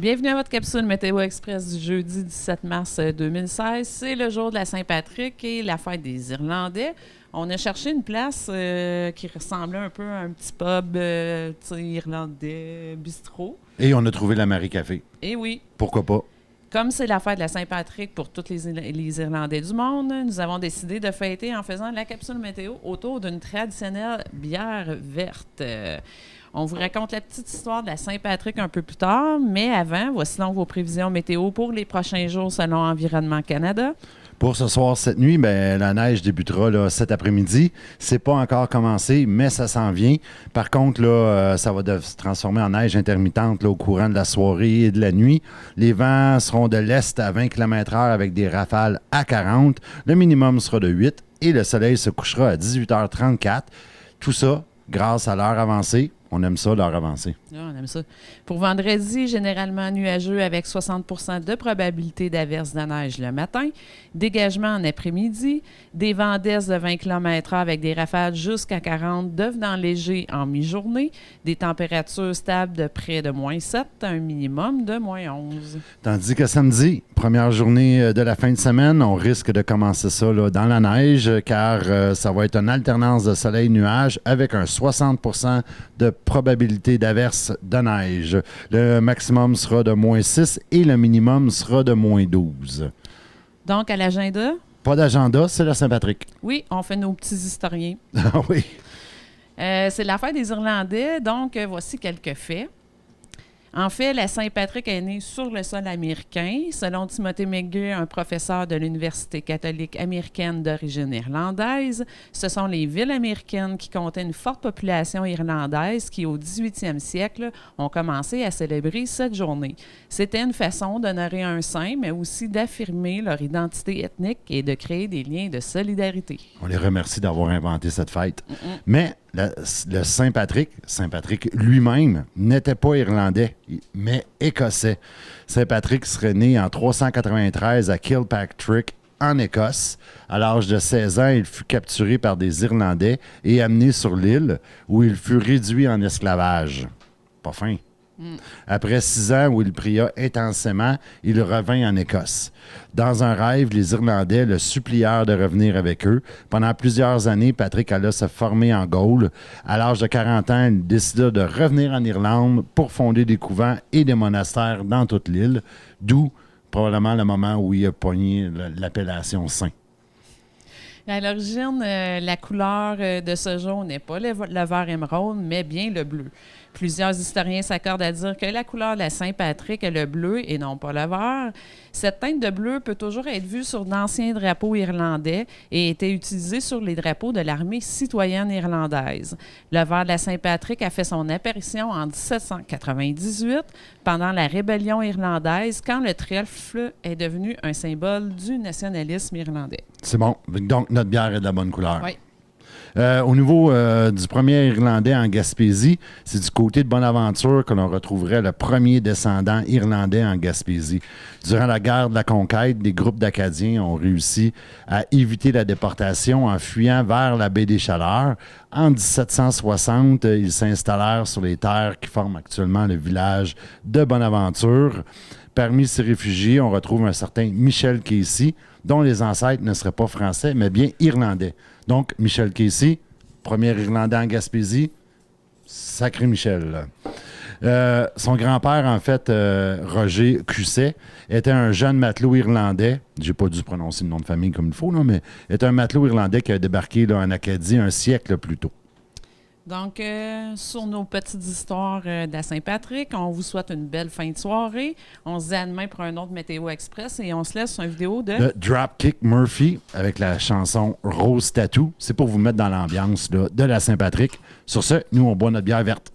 Bienvenue à votre capsule Météo Express du jeudi 17 mars 2016. C'est le jour de la Saint-Patrick et la fête des Irlandais. On a cherché une place qui ressemblait un peu à un petit pub irlandais, bistrot. Et on a trouvé la Marie Café. Et oui. Pourquoi pas? Comme c'est la fête de la Saint-Patrick pour tous les Irlandais du monde, nous avons décidé de fêter en faisant la capsule météo autour d'une traditionnelle bière verte. On vous raconte la petite histoire de la Saint-Patrick un peu plus tard, mais avant, voici donc vos prévisions météo pour les prochains jours selon Environnement Canada. Pour ce soir, cette nuit, la neige débutera là, cet après-midi. C'est pas encore commencé, mais ça s'en vient. Par contre, là, ça va se transformer en neige intermittente là, au courant de la soirée et de la nuit. Les vents seront de l'est à 20 km/h avec des rafales à 40. Le minimum sera de 8 et le soleil se couchera à 18h34. Tout ça grâce à l'heure avancée. On aime ça, l'heure avancée. Ah, on aime ça. Pour vendredi, généralement nuageux avec 60 % de probabilité d'averse de neige le matin. Dégagement en après-midi. Des vents d'est de 20 km/h avec des rafales jusqu'à 40, devenant légers en mi-journée. Des températures stables de près de -7, un minimum de -11. Tandis que samedi, première journée de la fin de semaine, on risque de commencer ça là, dans la neige car ça va être une alternance de soleil-nuage avec un 60 % de probabilité d'averse de neige. Le maximum sera de -6 et le minimum sera de -12. Donc, à l'agenda? Pas d'agenda, c'est la Saint-Patrick. Oui, on fait nos petits historiens. Ah oui. C'est la fête des Irlandais, donc voici quelques faits. En fait, la Saint-Patrick est née sur le sol américain. Selon Timothy McGee, un professeur de l'Université catholique américaine d'origine irlandaise, ce sont les villes américaines qui comptaient une forte population irlandaise qui, au 18e siècle, ont commencé à célébrer cette journée. C'était une façon d'honorer un saint, mais aussi d'affirmer leur identité ethnique et de créer des liens de solidarité. On les remercie d'avoir inventé cette fête. Mais le Saint-Patrick lui-même n'était pas irlandais, mais écossais. Saint-Patrick serait né en 393 à Kilpatrick, en Écosse. À l'âge de 16 ans, il fut capturé par des Irlandais et amené sur l'île, où il fut réduit en esclavage. Pas fin. Après 6 ans où il pria intensément, il revint en Écosse. Dans un rêve, les Irlandais le supplièrent de revenir avec eux. Pendant plusieurs années, Patrick alla se former en Gaule. À l'âge de 40 ans, il décida de revenir en Irlande pour fonder des couvents et des monastères dans toute l'île, d'où probablement le moment où il a pogné l'appellation saint. À l'origine, la couleur de ce jour n'est pas le vert émeraude, mais bien le bleu. Plusieurs historiens s'accordent à dire que la couleur de la Saint-Patrick est le bleu et non pas le vert. Cette teinte de bleu peut toujours être vue sur d'anciens drapeaux irlandais et était utilisée sur les drapeaux de l'armée citoyenne irlandaise. Le vert de la Saint-Patrick a fait son apparition en 1798 pendant la rébellion irlandaise quand le trèfle est devenu un symbole du nationalisme irlandais. C'est bon. Donc, notre bière est de la bonne couleur. Oui. Au niveau du premier Irlandais en Gaspésie, c'est du côté de Bonaventure que l'on retrouverait le premier descendant irlandais en Gaspésie. Durant la guerre de la conquête, des groupes d'Acadiens ont réussi à éviter la déportation en fuyant vers la baie des Chaleurs. En 1760, ils s'installèrent sur les terres qui forment actuellement le village de Bonaventure. Parmi ces réfugiés, on retrouve un certain Michel Casey, dont les ancêtres ne seraient pas français, mais bien irlandais. Donc, Michel Casey, premier Irlandais en Gaspésie, sacré Michel. Son grand-père, en fait, Roger Cusset, était un jeune matelot irlandais. J'ai pas dû prononcer le nom de famille comme il faut, là, mais était un matelot irlandais qui a débarqué là, en Acadie un siècle plus tôt. Donc, sur nos petites histoires de la Saint-Patrick, on vous souhaite une belle fin de soirée. On se dit à demain pour un autre Météo Express et on se laisse sur une vidéo de Dropkick Murphy avec la chanson Rose Tattoo. C'est pour vous mettre dans l'ambiance là, de la Saint-Patrick. Sur ce, nous, on boit notre bière verte.